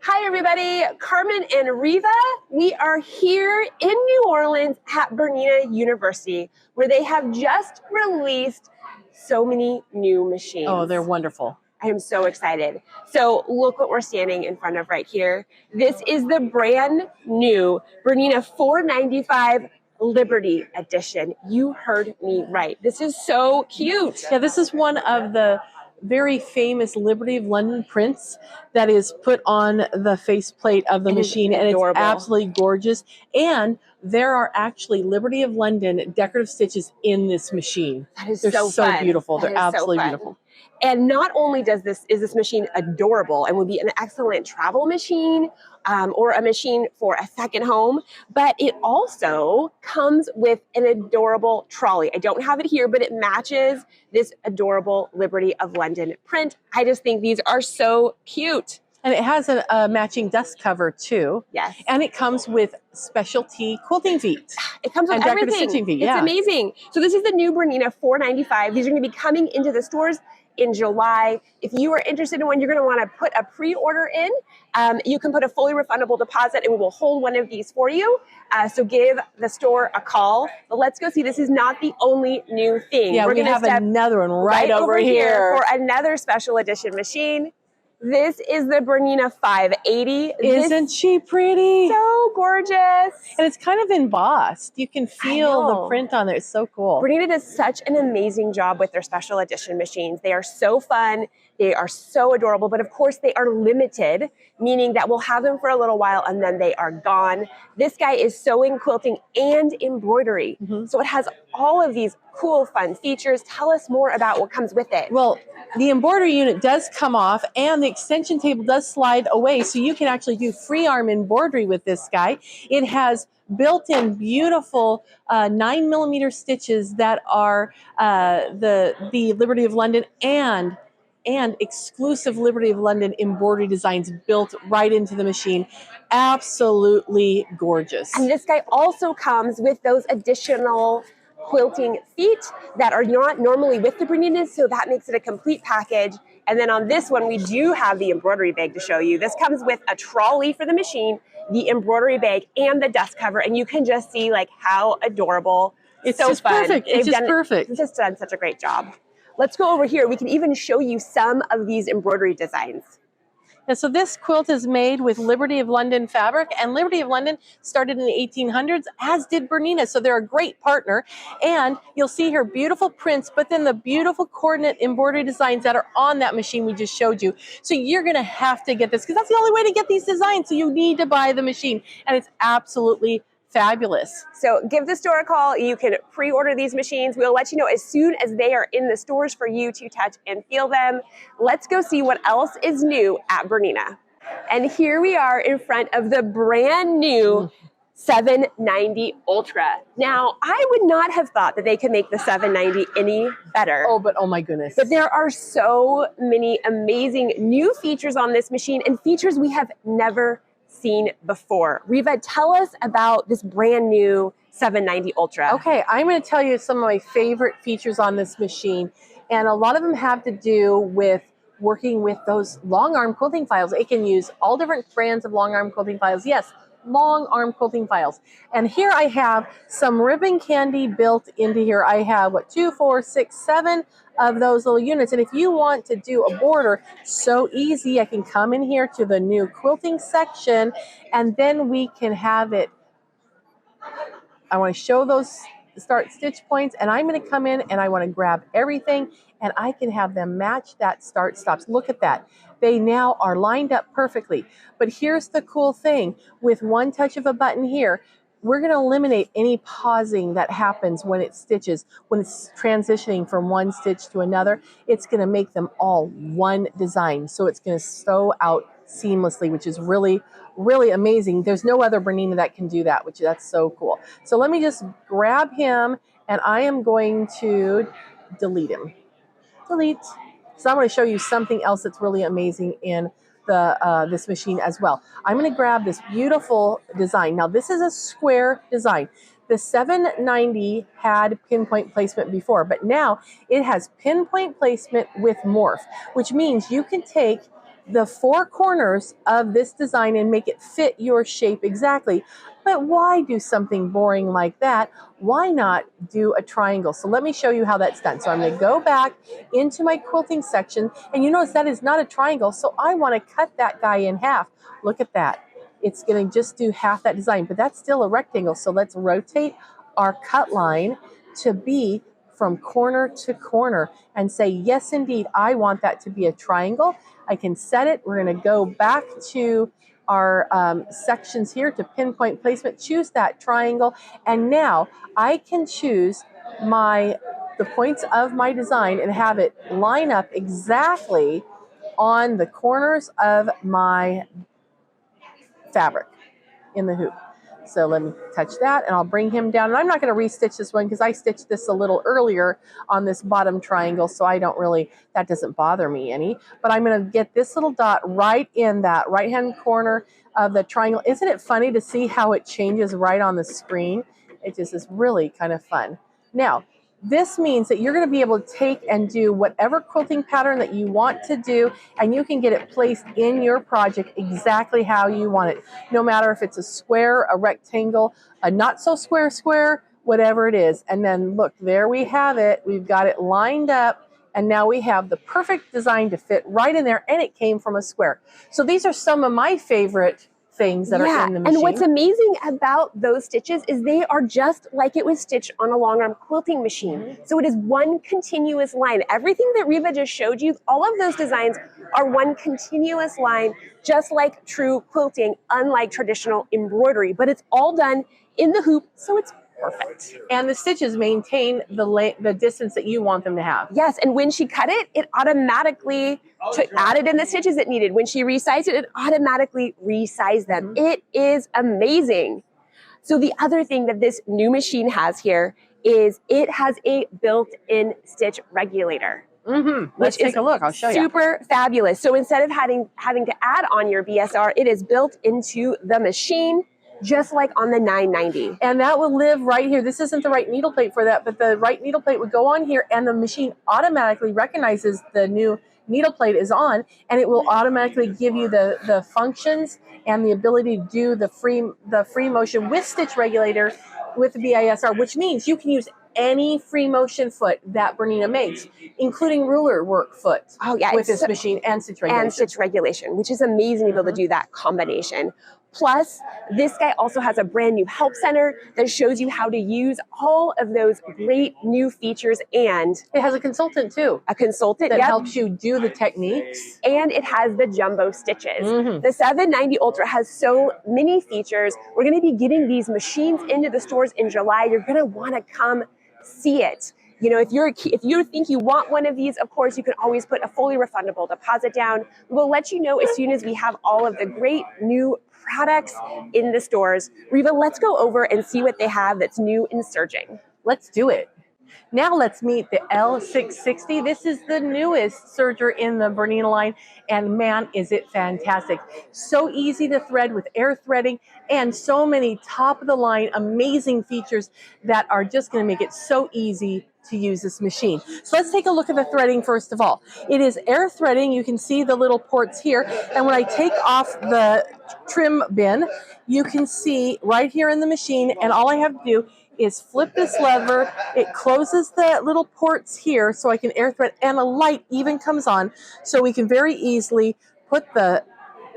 Hi everybody, Carmen and Reva. We are here in New Orleans at Bernina University, where they have just released so many new machines. Oh, they're wonderful. I am so excited. So look what we're standing in front of right here. This is the brand new Bernina 495 Liberty Edition. You heard me right. This is so cute. Yeah, this is one of the very famous Liberty of London prints that is put on the faceplate of the machine, and it's absolutely gorgeous. And there are actually Liberty of London decorative stitches in this machine. That is They're so beautiful. They're absolutely beautiful. And not only is this machine adorable and would be an excellent travel machine or a machine for a second home, but it also comes with an adorable trolley. I don't have it here, but it matches this adorable Liberty of London print. I just think these are so cute. And it has a matching dust cover too. Yes. And it comes with specialty quilting feet. It comes with and decorative everything. Stitching feet. It's amazing. So this is the new Bernina 495. These are going to be coming into the stores in July. If you are interested in one, you're going to want to put a pre-order in. You can put a fully refundable deposit and we will hold one of these for you. So give the store a call. But let's go see. This is not the only new thing. Yeah, we have another one right over here for another special edition machine. This is the Bernina 580. Isn't she pretty? So gorgeous. And it's kind of embossed. You can feel the print on there. It's so cool. Bernina does such an amazing job with their special edition machines. They are so fun. They are so adorable. But of course, they are limited, meaning that we'll have them for a little while and then they are gone. This guy is sewing, quilting, and embroidery. So it has all of these cool, fun features. Tell us more about what comes with it. Well, the embroidery unit does come off and the extension table does slide away, so you can actually do free arm embroidery with this guy. It has built-in beautiful 9mm stitches that are the Liberty of London and exclusive Liberty of London embroidery designs built right into the machine. Absolutely gorgeous. And this guy also comes with those additional quilting feet that are not normally with the Bernina, so that makes it a complete package. And then on this one, we do have the embroidery bag to show you. This comes with a trolley for the machine, the embroidery bag, and the dust cover, and you can just see like how adorable. It's so fun. Perfect. It's just perfect. They've just done such a great job. Let's go over here. We can even show you some of these embroidery designs. And so this quilt is made with Liberty of London fabric, and Liberty of London started in the 1800s, as did Bernina, so they're a great partner. And you'll see here beautiful prints, but then the beautiful coordinate embroidery designs that are on that machine we just showed you. So you're going to have to get this, because that's the only way to get these designs, so you need to buy the machine, and it's absolutely fabulous. So give the store a call. You can pre-order these machines. We'll let you know as soon as they are in the stores for you to touch and feel them. Let's go see what else is new at Bernina. And here we are in front of the brand new 790 Ultra. Now, I would not have thought that they could make the 790 any better. Oh, but oh my goodness. But there are so many amazing new features on this machine, and features we have never seen before. Reva, tell us about this brand new 790 Ultra. Okay, I'm going to tell you some of my favorite features on this machine, and a lot of them have to do with working with those long arm quilting files. It can use all different brands of long arm quilting files. Yes, long arm quilting files. And here I have some ribbon candy built into here. I have 2, 4, 6, 7 of those little units. And if you want to do a border, so easy. I can come in here to the new quilting section, and then we can have it. I want to show those start stitch points, and I'm going to come in and I want to grab everything, and I can have them match that start stops. Look at that. They now are lined up perfectly. But here's the cool thing. With one touch of a button here, we're going to eliminate any pausing that happens when it stitches, when it's transitioning from one stitch to another. It's going to make them all one design. So it's going to sew out seamlessly, which is really, really amazing. There's no other Bernina that can do that, that's so cool. So let me just grab him, and I am going to delete him. Delete. So I'm going to show you something else that's really amazing in this machine as well. I'm going to grab this beautiful design. Now this is a square design. The 790 had pinpoint placement before, but now it has pinpoint placement with morph, which means you can take the four corners of this design and make it fit your shape exactly. But why do something boring like that? Why not do a triangle? So let me show you how that's done. So I'm going to go back into my quilting section, and you notice that is not a triangle, so I want to cut that guy in half. Look at that. It's going to just do half that design, but that's still a rectangle. So let's rotate our cut line to be from corner to corner and say, yes, indeed, I want that to be a triangle. I can set it. We're going to go back to our sections here to pinpoint placement, choose that triangle, and now I can choose the points of my design and have it line up exactly on the corners of my fabric in the hoop. So let me touch that, and I'll bring him down. And I'm not going to restitch this one because I stitched this a little earlier on this bottom triangle, so that doesn't bother me any. But I'm going to get this little dot right in that right-hand corner of the triangle. Isn't it funny to see how it changes right on the screen? It just is really kind of fun. Now, this means that you're going to be able to take and do whatever quilting pattern that you want to do, and you can get it placed in your project exactly how you want it. No matter if it's a square, a rectangle, a not so square, whatever it is. And then look, there we have it. We've got it lined up, and now we have the perfect design to fit right in there, and it came from a square. So these are some of my favorite things that are in the machine. And what's amazing about those stitches is they are just like it was stitched on a long arm quilting machine. So it is one continuous line. Everything that Reva just showed you, all of those designs are one continuous line, just like true quilting, unlike traditional embroidery, but it's all done in the hoop, so it's perfect. And the stitches maintain the distance that you want them to have. Yes, and when she cut it, it automatically added in the stitches it needed. When she resized it, it automatically resized them. It is amazing. So the other thing that this new machine has here is it has a built-in stitch regulator. Let's take a look. I'll show you. Super fabulous. So instead of having to add on your BSR, it is built into the machine, just like on the 990. And that will live right here. This isn't the right needle plate for that, but the right needle plate would go on here, and the machine automatically recognizes the new needle plate is on, and it will automatically give you the functions and the ability to do the free motion with stitch regulator with the BISR, which means you can use any free motion foot that Bernina makes, including ruler work foot with this machine and stitch regulation. And stitch regulation, which is amazing to be able to do that combination. Plus, this guy also has a brand new help center that shows you how to use all of those great new features, and it has a consultant too. A consultant that helps you do the techniques. And it has the jumbo stitches. The 790 Ultra has so many features. We're going to be getting these machines into the stores in July. You're going to want to come see it. You know, if you think you want one of these, of course, you can always put a fully refundable deposit down. We'll let you know as soon as we have all of the great new products in the stores. Reva, let's go over and see what they have that's new in serging. Let's do it. Now let's meet the L660. This is the newest serger in the Bernina line, and man, is it fantastic. So easy to thread with air threading, and so many top-of-the-line amazing features that are just going to make it so easy to use this machine. So let's take a look at the threading first of all. It is air threading. You can see the little ports here, and when I take off the trim bin, you can see right here in the machine, and all I have to do is flip this lever. It closes the little ports here so I can air thread, and a light even comes on, so we can very easily put the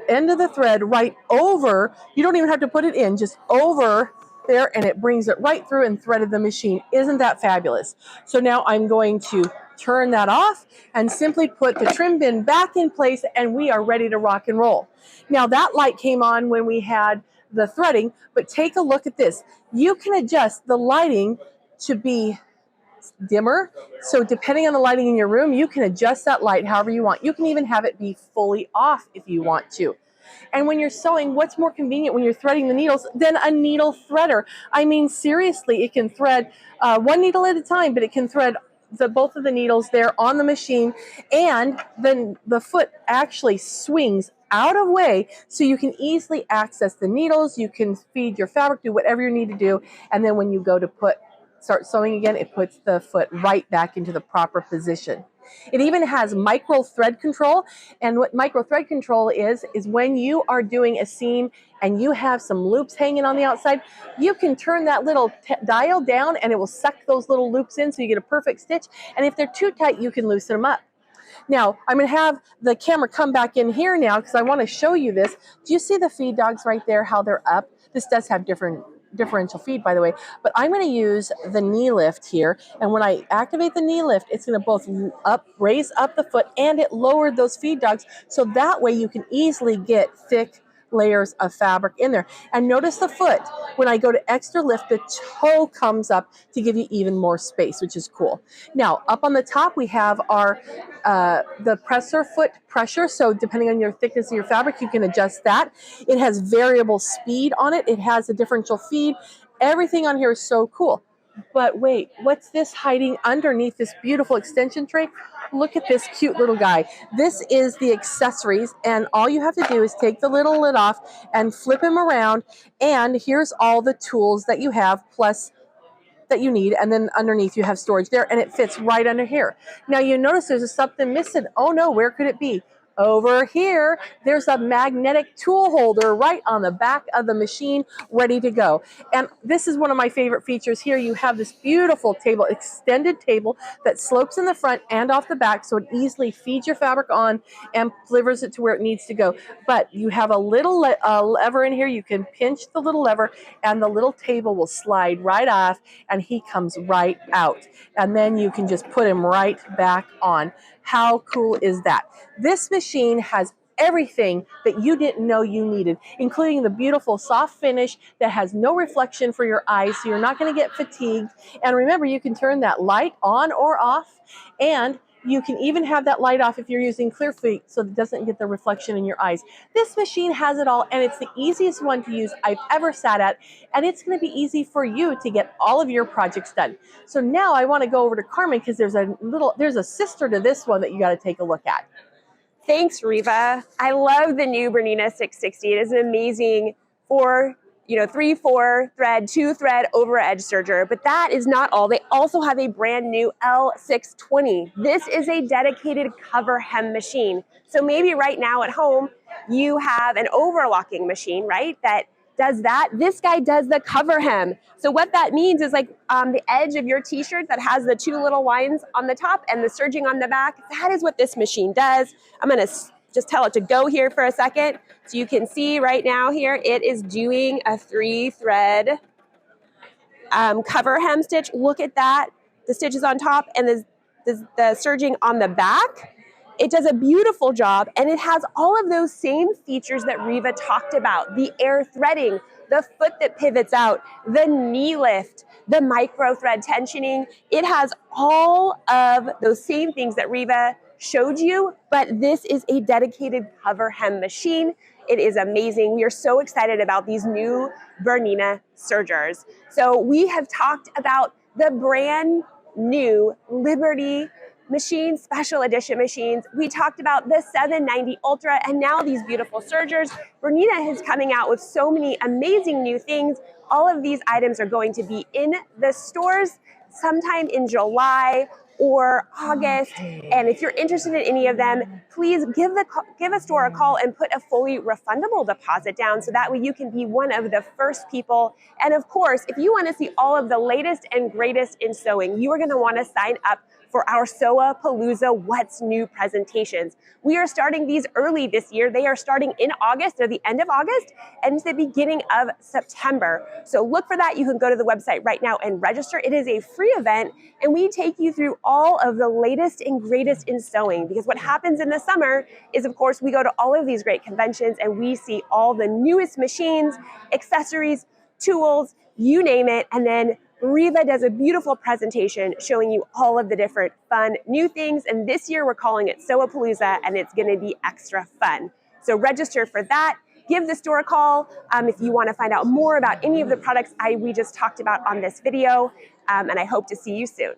end of the thread right over. You don't even have to put it in, just over there, and it brings it right through and threaded the machine. Isn't that fabulous? So now I'm going to turn that off and simply put the trim bin back in place, and we are ready to rock and roll. Now that light came on when we had the threading, but take a look at this. You can adjust the lighting to be dimmer. So depending on the lighting in your room, you can adjust that light however you want. You can even have it be fully off if you want to. And when you're sewing, what's more convenient when you're threading the needles than a needle threader? I mean, seriously, it can thread one needle at a time, but it can thread both of the needles there on the machine, and then the foot actually swings out of way so you can easily access the needles. You can feed your fabric, do whatever you need to do, and then when you go to start sewing again, it puts the foot right back into the proper position. It even has micro thread control. And what micro thread control is when you are doing a seam and you have some loops hanging on the outside, you can turn that little dial down and it will suck those little loops in so you get a perfect stitch. And if they're too tight, you can loosen them up. Now, I'm going to have the camera come back in here now because I want to show you this. Do you see the feed dogs right there, how they're up? This does have differential feed, by the way, but I'm going to use the knee lift here. And when I activate the knee lift, it's going to both raise up the foot, and it lowered those feed dogs. So that way you can easily get thick layers of fabric in there. And notice the foot, when I go to extra lift, the toe comes up to give you even more space, which is cool. Now, up on the top, we have our the presser foot pressure. So depending on your thickness of your fabric, you can adjust that. It has variable speed on it. It has a differential feed. Everything on here is so cool. But wait, what's this hiding underneath this beautiful extension tray? Look at this cute little guy. This is the accessories, and all you have to do is take the little lid off and flip him around, and here's all the tools that you have, plus that you need, and then underneath you have storage there, and it fits right under here. Now you notice there's something missing. Oh no, where could it be? Over here, there's a magnetic tool holder right on the back of the machine, ready to go. And this is one of my favorite features here. You have this beautiful table, extended table that slopes in the front and off the back, so it easily feeds your fabric on and delivers it to where it needs to go. But you have a little lever in here. You can pinch the little lever, and the little table will slide right off, and he comes right out. And then you can just put him right back on. How cool is that? This machine has everything that you didn't know you needed, including the beautiful soft finish that has no reflection for your eyes, so you're not going to get fatigued. And remember, you can turn that light on or off, and you can even have that light off if you're using clear feet so it doesn't get the reflection in your eyes. This machine has it all, and it's the easiest one to use I've ever sat at, and it's going to be easy for you to get all of your projects done. So now I want to go over to Carmen because there's a sister to this one that you got to take a look at. Thanks, Reva. I love the new Bernina 660. It is an amazing 3/4 thread, 2-thread over edge serger, but that is not all. They also have a brand new L620. This is a dedicated cover hem machine. So maybe right now at home, you have an overlocking machine, right? That does that. This guy does the cover hem. So what that means is like the edge of your t-shirt that has the 2 little lines on the top and the serging on the back. That is what this machine does. I'm going to just tell it to go here for a second. So you can see right now here, it is doing a 3-thread cover hem stitch. Look at that. The stitches on top and the serging on the back. It does a beautiful job, and it has all of those same features that Reva talked about. The air threading, the foot that pivots out, the knee lift, the micro thread tensioning. It has all of those same things that Reva showed you, but this is a dedicated cover hem machine. It is amazing. We are so excited about these new Bernina sergers. So we have talked about the brand new Liberty machines, special edition machines. We talked about the 790 Ultra, and now these beautiful sergers. Bernina is coming out with so many amazing new things. All of these items are going to be in the stores sometime in July or August. Okay. And if you're interested in any of them, please give a store a call and put a fully refundable deposit down so that way you can be one of the first people. And of course, if you want to see all of the latest and greatest in sewing, you are going to want to sign up for our Sew Palooza What's New presentations. We are starting these early this year. They are starting in August, or the end of August, and the beginning of September. So look for that. You can go to the website right now and register. It is a free event, and we take you through all of the latest and greatest in sewing, because what happens in the summer is, of course, we go to all of these great conventions and we see all the newest machines, accessories, tools, you name it, and then Reva does a beautiful presentation showing you all of the different fun new things. And this year we're calling it Sew Palooza, and it's going to be extra fun. So register for that. Give the store a call if you want to find out more about any of the products we just talked about on this video. And I hope to see you soon.